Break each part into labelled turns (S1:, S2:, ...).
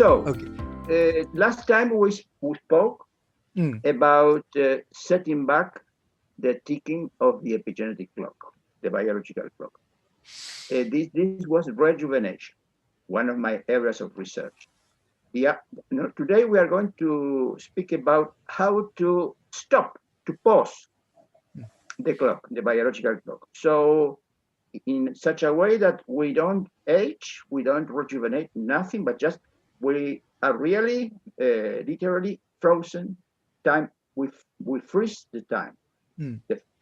S1: So,
S2: Okay.
S1: last time we spoke about setting back the ticking of the epigenetic clock, the biological clock. This was rejuvenation, one of my areas of research. Yeah, today we are going to speak about how to stop, to pause the clock, the biological clock. So in such a way that we don't age, we don't rejuvenate, nothing, but just we are really, literally frozen time. We freeze the time,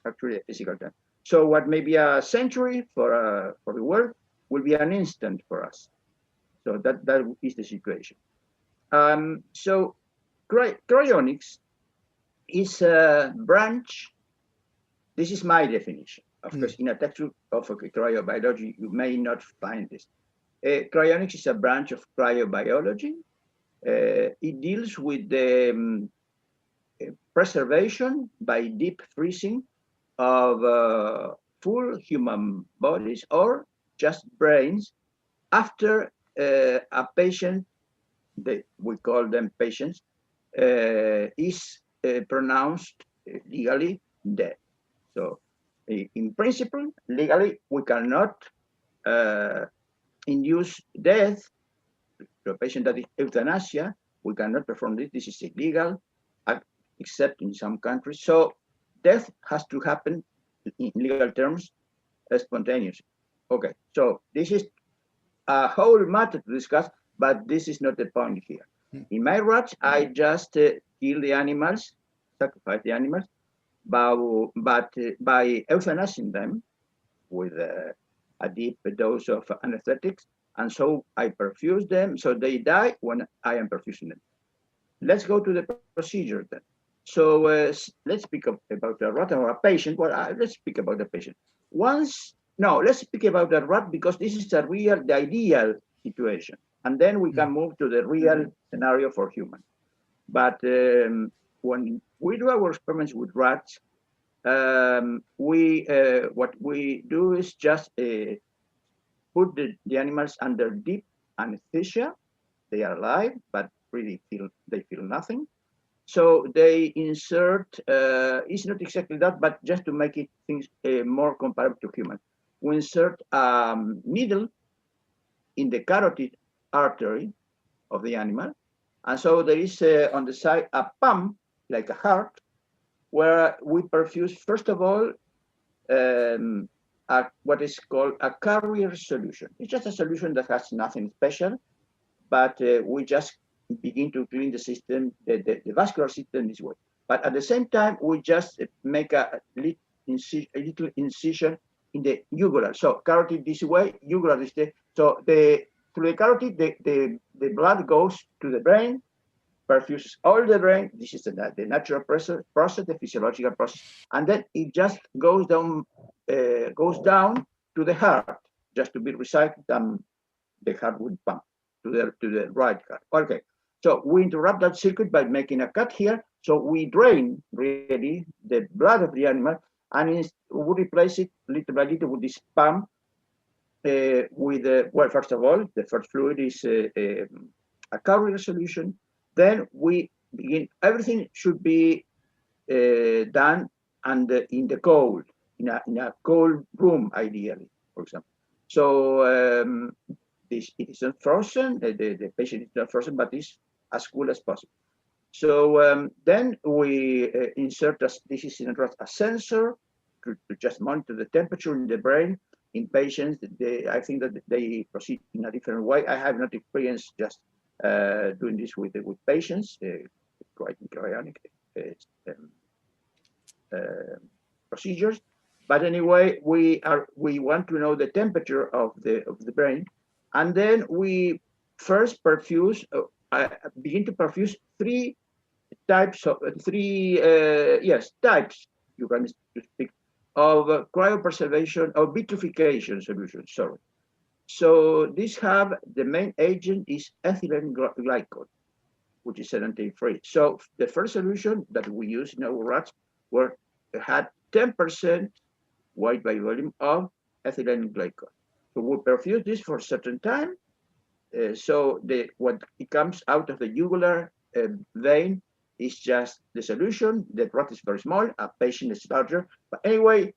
S1: actually the physical time. So what may be a century for the world will be an instant for us. So that is the situation. So cryonics is a branch. This is my definition. Of course, in a textbook of cryobiology, you may not find this. Cryonics is a branch of cryobiology. It deals with the preservation by deep freezing of full human bodies or just brains after a patient, we call them patients, is pronounced legally dead. So in principle, legally, we cannot induce death to a patient that is euthanasia. We cannot perform this. This is illegal, except in some countries. So death has to happen in legal terms spontaneously. Okay, so this is a whole matter to discuss, but this is not the point here. In my rats, I just kill the animals, sacrifice the animals, but by euthanizing them with a deep dose of anesthetics, and so I perfuse them, so they die when I am perfusing them. Let's go to the procedure then. So let's speak about a rat or a patient. Well, let's speak about the patient. Let's speak about the rat because this is the ideal situation. And then we can move to the real scenario for humans. But when we do our experiments with rats, what we do is just put the animals under deep anesthesia. They are alive, but really they feel nothing. So they insert, it's not exactly that, but just to make it things more comparable to human. We insert a needle in the carotid artery of the animal. And so there is on the side a pump, like a heart, where we perfuse, first of all, what is called a carrier solution. It's just a solution that has nothing special, but we just begin to clean the system, the vascular system this way. But at the same time, we just make a little incision in the jugular. So carotid this way, jugular this way. So through the carotid, the blood goes to the brain, perfuses all the brain. This is the natural process, the physiological process, and then it just goes down to the heart, just to be recycled, and the heart will pump to the right heart. Okay, so we interrupt that circuit by making a cut here. So we drain really the blood of the animal, and we replace it little by little with this pump. Well, first of all, the first fluid is a carrier solution. Then we begin. Everything should be done in the cold, in a cold room, ideally, for example. So it is not frozen. The patient is not frozen, but is as cool as possible. So then we insert this is a sensor to just monitor the temperature in the brain. In patients, I think that they proceed in a different way. I have not experienced just doing this with patients, quite cryonic procedures. But anyway, we want to know the temperature of the brain, and then we first begin to perfuse three types you can speak of cryopreservation or vitrification solution. Sorry. So these have the main agent is ethylene glycol, which is sedentary-free. So the first solution that we use in our rats had 10% weight by volume of ethylene glycol. So we perfuse this for a certain time, So what it comes out of the jugular vein is just the solution. The drop is very small. A patient is larger. But anyway,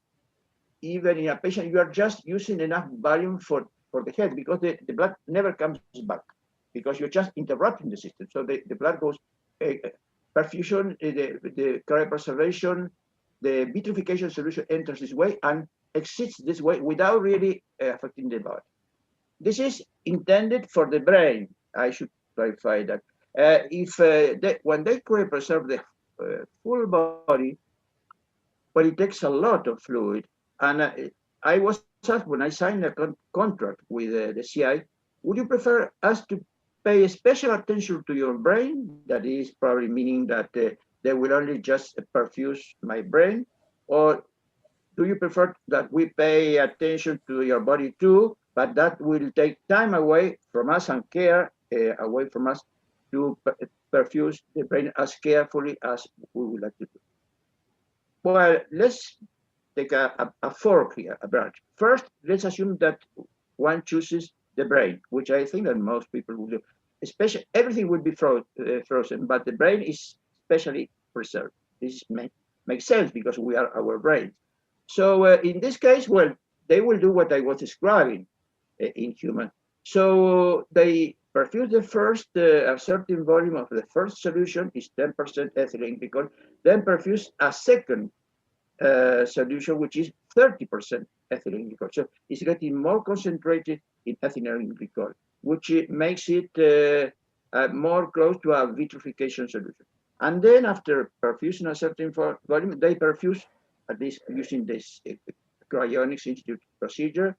S1: even in a patient, you are just using enough volume for the head, because the blood never comes back, because you're just interrupting the system. So the blood goes, perfusion, the cryopreservation, the vitrification solution enters this way and exits this way without really affecting the body. This is intended for the brain. I should clarify that. When they cryopreserve the full body, well, it takes a lot of fluid. And I was asked when I signed a contract with the CI, would you prefer us to pay special attention to your brain? That is probably meaning that they will only just perfuse my brain. Or do you prefer that we pay attention to your body too, but that will take time away from us and care away from us to perfuse the brain as carefully as we would like to do? Well, let's take a fork here, a branch. First, let's assume that one chooses the brain, which I think that most people will do. Especially, everything would be frozen, but the brain is specially preserved. This makes sense because we are our brains. So in this case, well, they will do what I was describing in human. So they perfuse the first, a certain volume of the first solution is 10% ethylene glycol, then perfuse a second solution, which is 30% ethylene glycol. So it's getting more concentrated in ethylene glycol, which makes it more close to a vitrification solution. And then after perfusing a certain volume, they perfuse, at least using this cryonics institute procedure,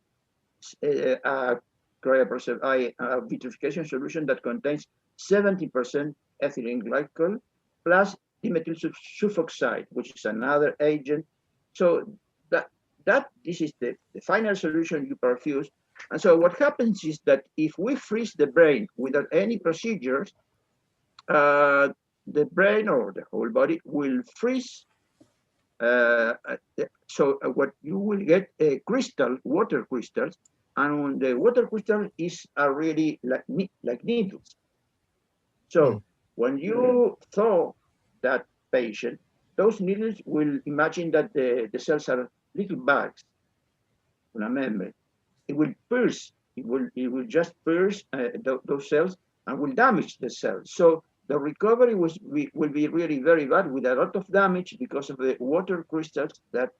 S1: a vitrification solution that contains 70% ethylene glycol plus dimethyl sulfoxide, which is another agent. So this is the final solution you perfuse. And so what happens is that if we freeze the brain without any procedures, the brain or the whole body will freeze. So what you will get water crystals, and the water crystal is really like needles. So when you thaw that patient, those needles will imagine that the cells are little bags on a membrane. It will pierce. It will just pierce those cells and will damage the cells. So the recovery will be really very bad, with a lot of damage because of the water crystals that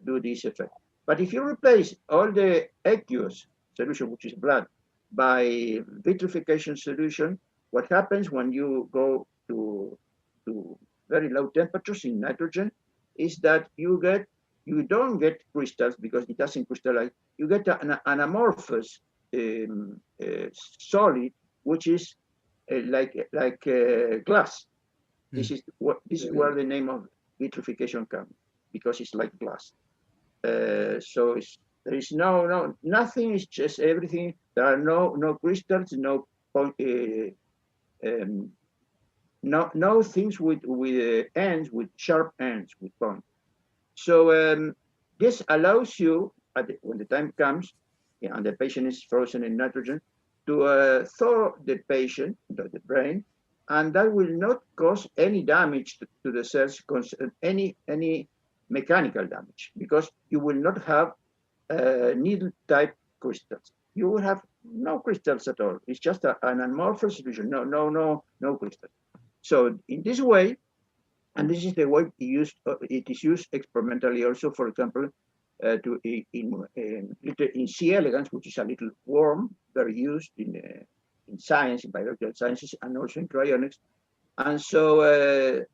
S1: do this effect. But if you replace all the aqueous solution, which is blood, by vitrification solution, what happens when you go to very low temperatures in nitrogen is that you don't get crystals because it doesn't crystallize. You get an amorphous solid, which is like glass. This is where the name of vitrification comes, because it's like glass. So there is nothing. It's just everything. There are no crystals, no things with ends, with sharp ends, with points. So this allows you, when the time comes, and the patient is frozen in nitrogen, to thaw the patient, the brain, and that will not cause any damage to the cells, any mechanical damage, because you will not have needle-type crystals. You will have no crystals at all. It's just an amorphous solution. No crystal. So in this way, and this is the way it is used experimentally also, for example, in C. elegans, which is a little worm, very used in science, in biological sciences, and also in cryonics. And so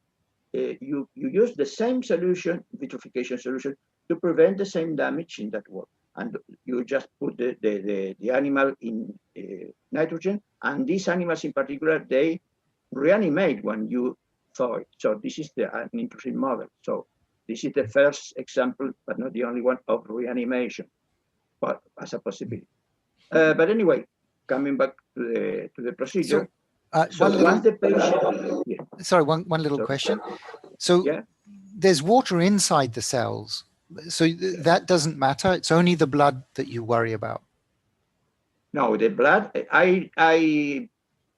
S1: you use the same solution, vitrification solution, to prevent the same damage in that worm. And you just put the animal in nitrogen, and these animals in particular, they reanimate when you thaw it. So this is an interesting model. So this is the first example, but not the only one, of reanimation, but as a possibility. But anyway, coming back to the procedure. Once the patient,
S2: sorry, one little question. So there's water inside the cells, so that doesn't matter. It's only the blood that you worry about.
S1: No, the blood, I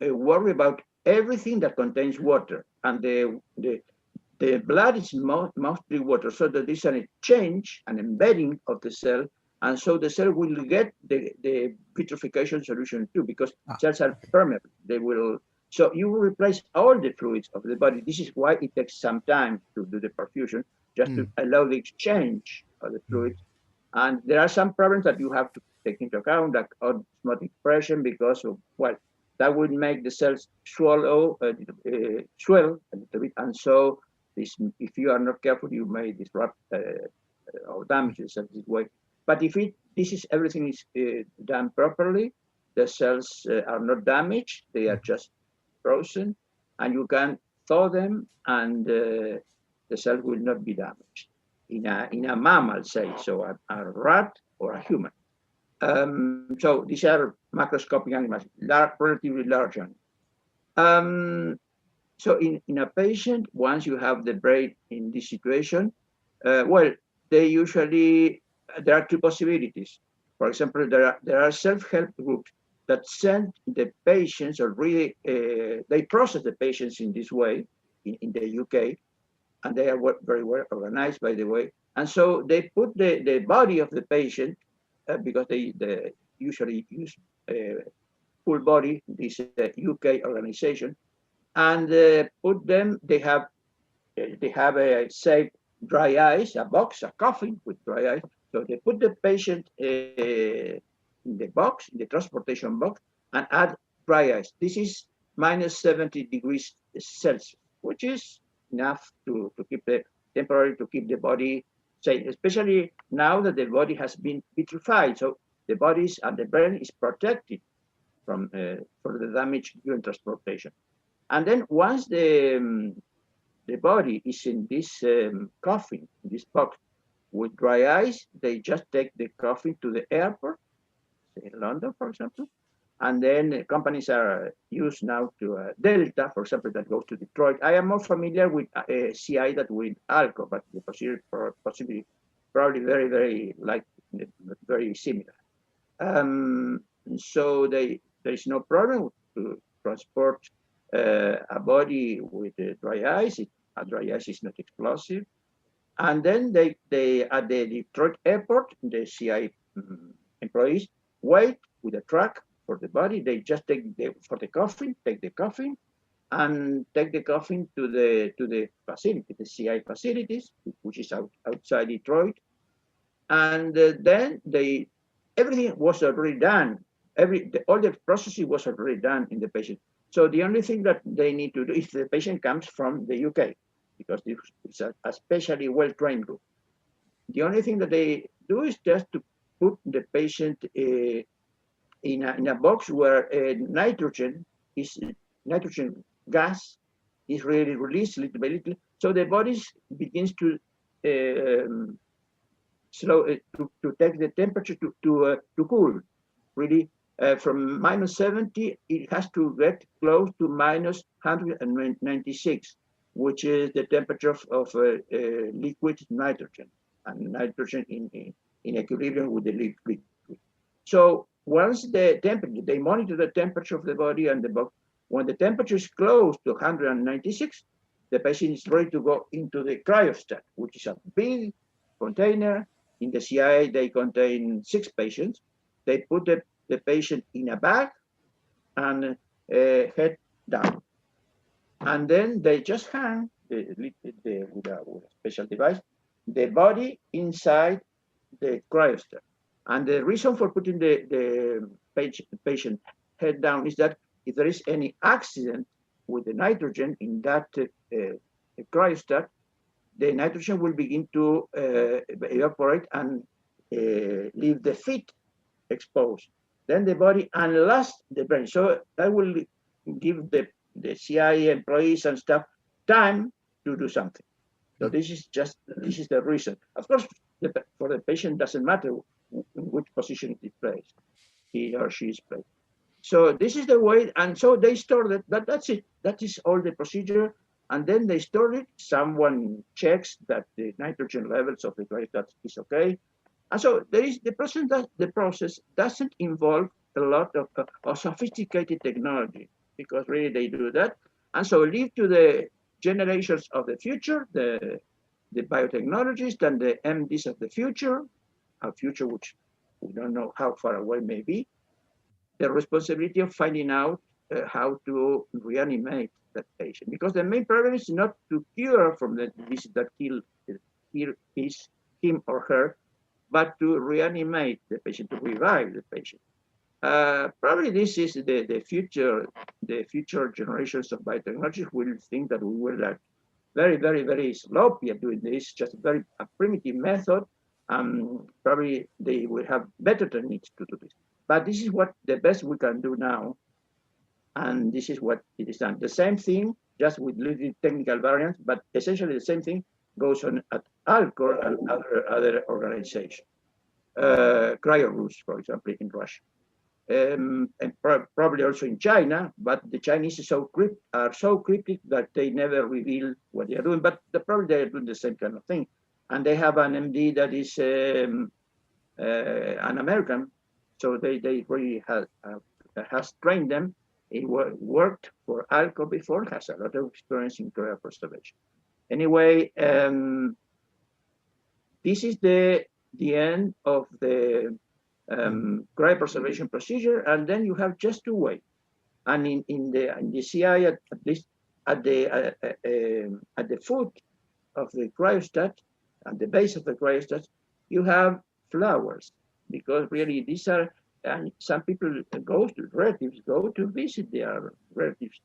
S1: worry about everything that contains water, and the blood is mostly water, so that there's an exchange, an embedding of the cell, and so the cell will get the vitrification solution too, because cells are permeable. They will, so you will replace all the fluids of the body. This is why it takes some time to do the perfusion, just to allow the exchange of the fluids. And there are some problems that you have to take into account, like osmotic pressure, because of, well, that would make the cells swell a little bit, and so this, if you are not careful, you may disrupt or damage the cells this way. But if this is everything is done properly, the cells are not damaged; they are just frozen, and you can thaw them, and the cell will not be damaged. In a mammal, say, so a rat or a human. So these are macroscopic animals, relatively large animals. So in a patient, once you have the brain in this situation, well, they usually, there are two possibilities. For example, there are self-help groups that send the patients, or really, they process the patients in this way in the UK, and they are very well organized, by the way. And so they put the body of the patient, because they usually use full body, this UK organization, and put them, they have a safe dry ice, a box, a coffin with dry ice. So they put the patient in the box, in the transportation box, and add dry ice. This is minus 70 degrees Celsius, which is enough to keep the temporary, to keep the body safe, especially now that the body has been vitrified. So the bodies and the brain is protected from for the damage during transportation. And then once the body is in this coffin, in this box with dry ice, they just take the coffin to the airport, say in London, for example, and then companies are used now to Delta, for example, that goes to Detroit. I am more familiar with CI than with ALCO, but the procedure possibly probably very, very like very similar. So there is no problem to transport a body with dry ice. A dry ice is not explosive. And then they at the Detroit airport, the CI employees wait with a truck for the body. They just take the coffin and take the coffin to the facility, the CI facilities, which is outside Detroit. And then everything was already done. All the processing was already done in the patient. So the only thing that they need to do is the patient comes from the UK, because it's a especially well-trained group. The only thing that they do is just to put the patient in a box where nitrogen gas is really released little by little, so the body begins to to take the temperature to cool. Really, from minus 70, it has to get close to minus 196, which is the temperature of liquid nitrogen, and nitrogen in equilibrium with the liquid. So once the temperature, they monitor the temperature of the body and the box. When the temperature is close to 196, the patient is ready to go into the cryostat, which is a big container. In the CIA, they contain 6 patients. They put the patient in a bag and head down. And then they just hang with a special device, the body inside the cryostat. And the reason for putting the patient head down is that if there is any accident with the nitrogen in that cryostat, the nitrogen will begin to evaporate and leave the feet exposed. Then the body unlasts the brain. So that will give the CIA employees and staff time to do something. So this is the reason. Of course, for the patient, doesn't matter in which position it is placed, he or she is placed. So this is the way, and so they store that. That's it. That is all the procedure, and then they store it. Someone checks that the nitrogen levels of the cryostat is okay, and so there is the process. The process doesn't involve a lot of sophisticated technology, because really they do that. And so leave to the generations of the future, the biotechnologists and the MDs of the future, a future which we don't know how far away may be, the responsibility of finding out how to reanimate that patient. Because the main problem is not to cure from the disease that kill him or her, but to reanimate the patient, to revive the patient. Probably this is the future. The future generations of biotechnology will think that we were like very, very, very sloppy at doing this, just a primitive method. Probably they will have better techniques to do this. But this is what the best we can do now. And this is what it is done. The same thing, just with little technical variants, but essentially the same thing goes on at Alcor and other organizations. Cryo, for example, in Russia. And probably also in China, but the Chinese are so cryptic that they never reveal what they are doing, but probably they are doing the same kind of thing. And they have an MD that is an American, so they really has trained them. He worked for Alco before, has a lot of experience in cryopreservation. Anyway, this is the end of the cryopreservation procedure, and then you have just to wait. And in the CI, at least at the foot of the cryostat, at the base of the cryostat, you have flowers, because really these are, and some people relatives go to visit their relatives.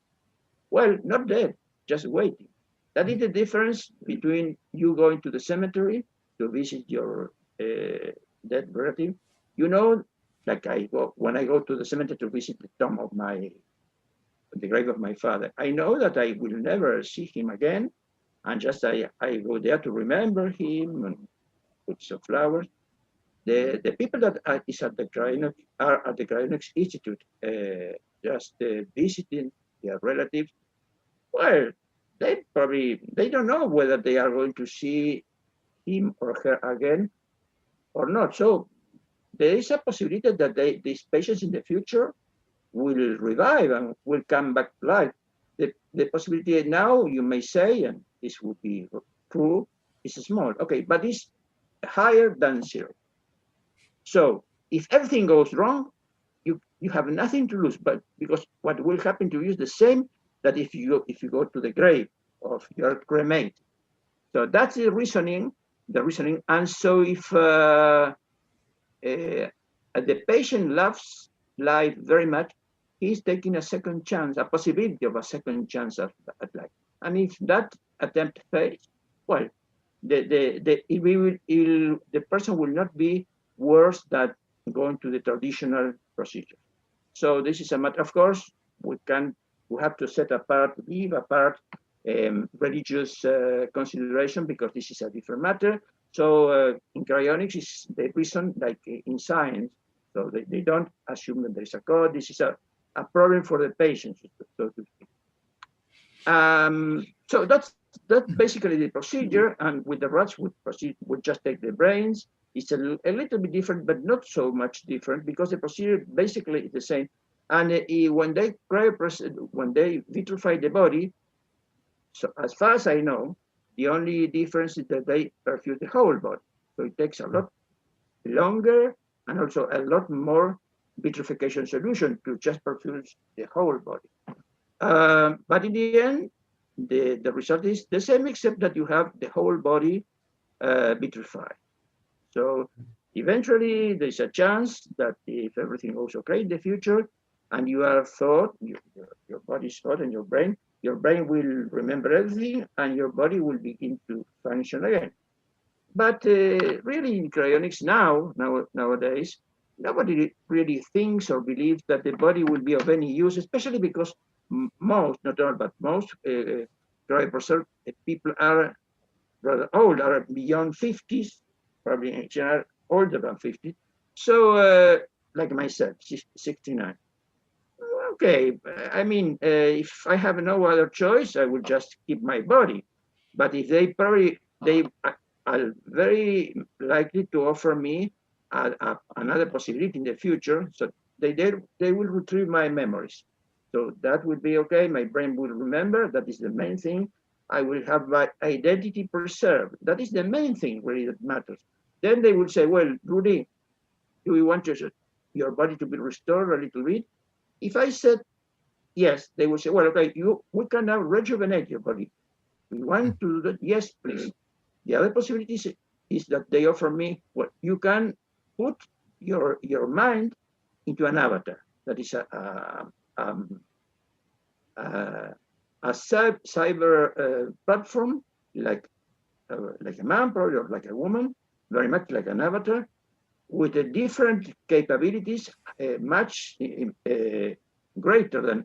S1: Well, not dead, just waiting. That is the difference between you going to the cemetery to visit your dead relative. You know, like when I go to the cemetery to visit the tomb of the grave of my father, I know that I will never see him again, and just I go there to remember him and put some flowers. The people that is at the cryonics are at the Cryonics Institute, just visiting their relatives. Well, they don't know whether they are going to see him or her again or not. So there is a possibility that these patients in the future will revive and will come back to life. The possibility now, you may say, and this would be true, is small. Okay, but it's higher than zero. So if everything goes wrong, you have nothing to lose, but because what will happen to you is the same that if you go to the grave of your cremate. So that's the reasoning. And so if the patient loves life very much, he's taking a second chance, a possibility of a second chance at life. And if that attempt fails, well, the person will not be worse than going to the traditional procedure. So this is a matter, of course, we have to leave apart religious consideration, because this is a different matter. So in cryonics is the reason, like in science, so they don't assume that there is a God. This is a problem for the patients, so to speak. So that's basically the procedure, and with the rats we just take the brains. It's a little bit different, but not so much different, because the procedure basically is the same. And when they vitrify the body, so as far as I know, the only difference is that they perfuse the whole body. So it takes a lot longer and also a lot more vitrification solution to just perfuse the whole body. But in the end, the result is the same, except that you have the whole body vitrified. So eventually, there's a chance that if everything goes okay in the future, and you are thought, your body's thought and your brain will remember everything, and your body will begin to function again. But really, in cryonics nowadays, nobody really thinks or believes that the body will be of any use, especially because most, not all, but most cryopreserved people are rather old, are beyond 50s, probably in general older than 50. So, like myself, 69. Okay, I mean, if I have no other choice, I will just keep my body. But if they are very likely to offer me another possibility in the future. So they will retrieve my memories. So that would be okay. My brain will remember. That is the main thing. I will have my identity preserved. That is the main thing really that matters. Then they will say, well, Rudy, do you want your body to be restored a little bit? If I said yes, they will say, well, okay, we can now rejuvenate your body. You want to do that? Yes, please. The other possibility is that they offer me, well, you can put your mind into an avatar. That is a cyber platform, like a man, probably, or like a woman, very much like an avatar, with different capabilities, much greater than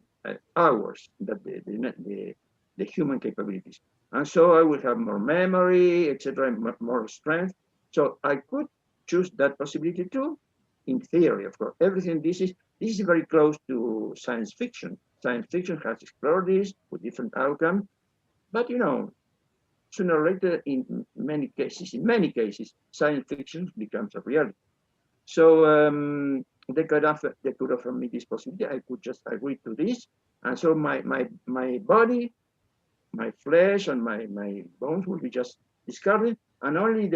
S1: ours, that the human capabilities. And so I will have more memory, etc., more strength. So I could choose that possibility too, in theory, of course. Everything this is very close to science fiction. Science fiction has explored this with different outcomes, but sooner or later, in many cases, science fiction becomes a reality. So they could offer me this possibility. I could just agree to this, and so my body, my flesh, and my bones will be just discarded, and only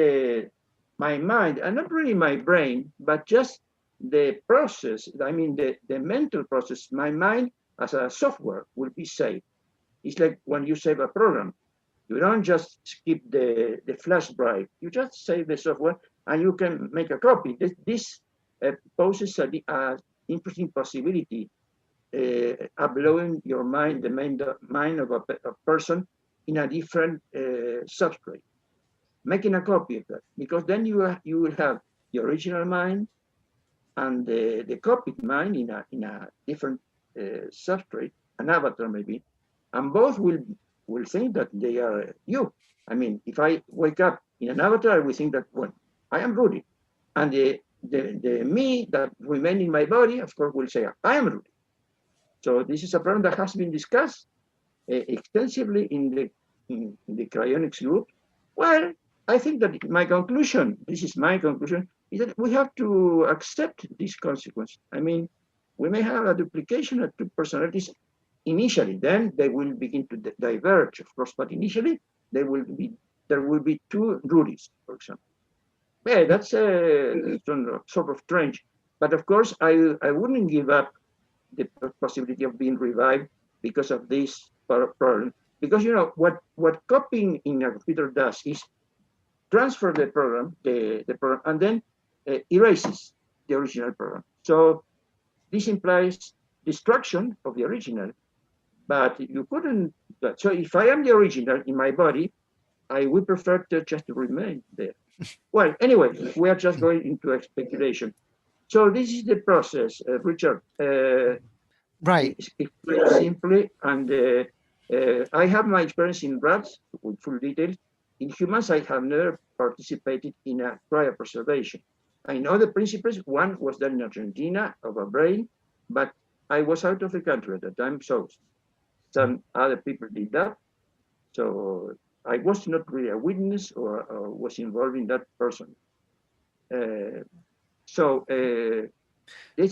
S1: my mind, and not really my brain, but just the process. I mean, the mental process. My mind as a software will be saved. It's like when you save a program. You don't just skip the flash drive. You just save the software, and you can make a copy. This poses an interesting possibility, uploading your mind, the mind of a person, in a different substrate, making a copy of that, because then you will have the original mind and the copied mind in a different substrate, an avatar maybe, and both will think that they are you. I mean, if I wake up in an avatar, I will think that, well, I am Rudy. And the me that remains in my body, of course, will say, I am Rudy. So this is a problem that has been discussed extensively in the cryonics group. Well, I think that my conclusion, this is my conclusion, is that we have to accept this consequence. I mean, we may have a duplication of two personalities initially, then they will begin to diverge, of course, but initially there will be two Rudys, for example. Yeah, that's sort of strange, but of course I wouldn't give up the possibility of being revived because of this problem, because what copying in a computer does is transfer the program, and then erases the original program. So this implies destruction of the original. But you couldn't. So if I am the original in my body, I would prefer just to remain there. Well, anyway, we are just going into speculation. So this is the process, Richard.
S2: Right.
S1: Simply, and I have my experience in rats with full details. In humans, I have never participated in a cryopreservation. I know the principles. One was done in Argentina of a brain, but I was out of the country at the time, so some other people did that. So I was not really a witness or was involved in that person. This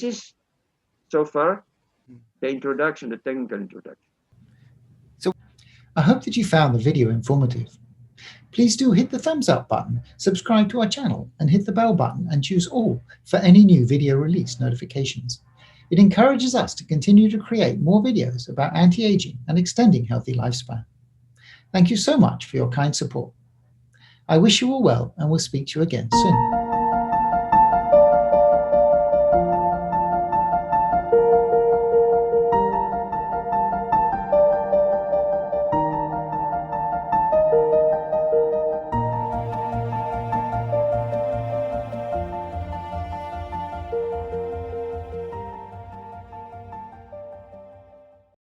S1: is so far the introduction, the technical introduction.
S2: So I hope that you found the video informative. Please do hit the thumbs up button, subscribe to our channel, and hit the bell button and choose all for any new video release notifications. It encourages us to continue to create more videos about anti-aging and extending healthy lifespan. Thank you so much for your kind support. I wish you all well and will speak to you again soon.